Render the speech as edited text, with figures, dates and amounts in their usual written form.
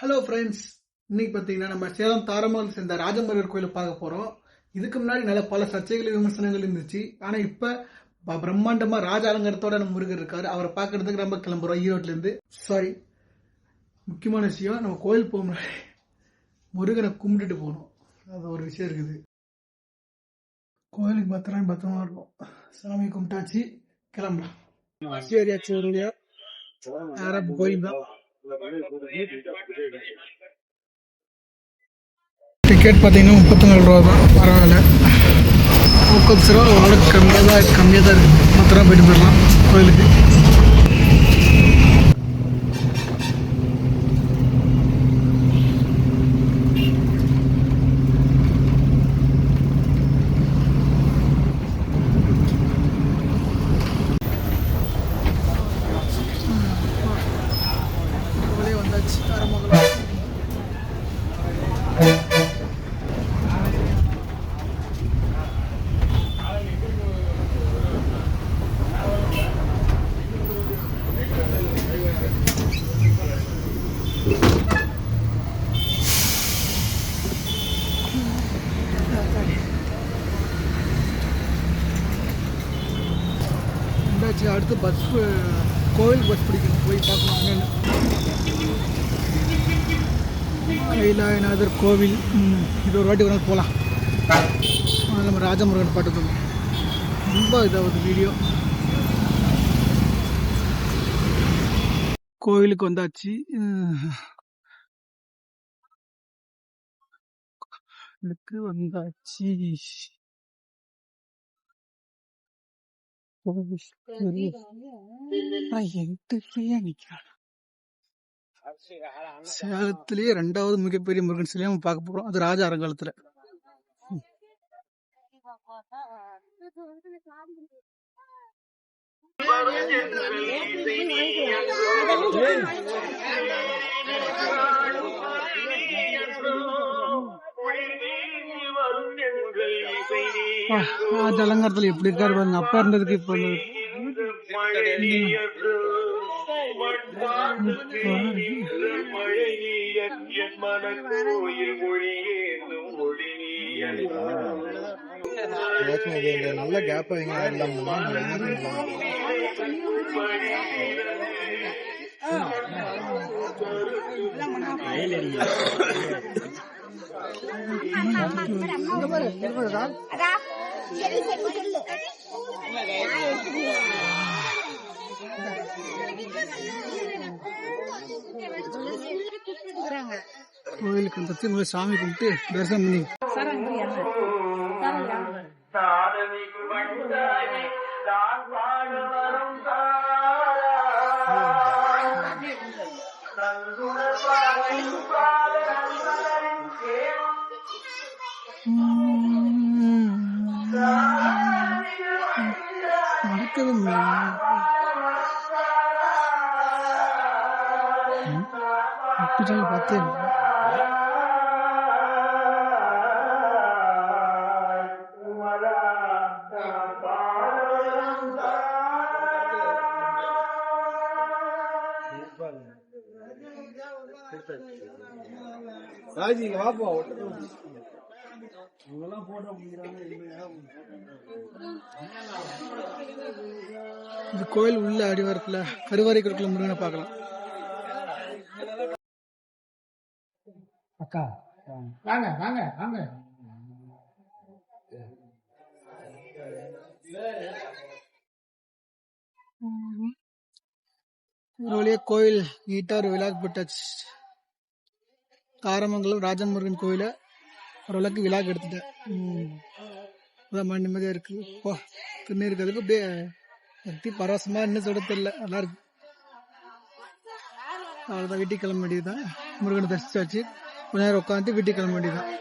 Hello friends, இன்னைக்கு பார்த்தீங்கன்னா நம்ம சேலம் தாரமங்கலம் சேர்ந்த ராஜமுருகர் கோயிலை பார்க்க போகிறோம். இதுக்கு முன்னாடி நல்ல பல சர்ச்சைகள் விமர்சனங்கள் இருந்துச்சு. ஆனால் இப்போ பிரம்மாண்டமாக ராஜ அலங்காரத்தோட நம்ம முருகர் இருக்காரு. அவரை பார்க்கறதுக்கு நம்ம கிளம்புறோம் ஈரோட்லேருந்து. சாரி, முக்கியமான விஷயம், நம்ம கோயில் போக முன்னாடி முருகனை கும்பிட்டுட்டு போகணும். அது ஒரு விஷயம் இருக்குது. கோயிலுக்கு பத்திரமா இருக்கும். சாமி கும்பிட்டாச்சு, கிளம்பலாம். சரி, யாரும் கோயில் தான். டிக்கெட் பார்த்தீங்கன்னா 34 ரூபா தான். பரவாயில்ல, போக்குவரத்து ரூபா ஓரளவுக்கு கம்மியாக தான் இருக்குது. 10 ரூபா போயிட்டு போயிடலாம் கோயிலுக்கு. வந்தாச்சு தாரமங்கலம். அடுத்து பஸ், கோவில் பஸ் பிடிக்கணும், போய் பார்க்கணும் என்னென்னு. கைலாயநாதர் கோவில், இது ஒரு வாட்டி ஒரு போகலாம். நம்ம ராஜமுருகன் பாட்டு ரொம்ப இதாவது வீடியோ. கோவிலுக்கு வந்தாச்சு. சேலத்திலேயே 2வது மிகப்பெரிய முருகன் சிலையை நம்ம பார்க்க போறோம். அது ராஜ அரங்காலத்துல. ராஜ அலங்காரத்துல எப்படி இருக்காரு பாருங்க. அப்பா இருந்ததுக்கு இப்ப நல்ல கேப் கோயிலுக்கு வந்து சாமி கும்பிட்டு தரிசனம் பண்ணி பார்த்தேன். இந்த கோயில் உள்ள அடிவாரத்துல கருவாரி கொடுக்கல முருகனை பார்க்கலாம். அக்கா வாங்க வாங்க வாங்க. கோயில் நீட்டா ஒரு விழாக்கு போட்டாச்சு. தாரமங்கலம் ராஜமுருகன் கோயில ஓரளவுக்கு விழாக்கு எடுத்துட்டேன். நிம்மதியா இருக்கு. திருநீர் இருக்கிறதுக்கு அப்படியே பக்தி பரவசமா என்ன சொல்ல தெரியல, நல்லா இருக்கு. அவ்வளோதான், வீட்டுக்கு கிளம்ப வேண்டியதுதான். முருகனை தரிசிச்சாச்சு, கொஞ்ச நேரம் உட்காந்து வீட்டுக்கு கிளம்ப வேண்டியதுதான்.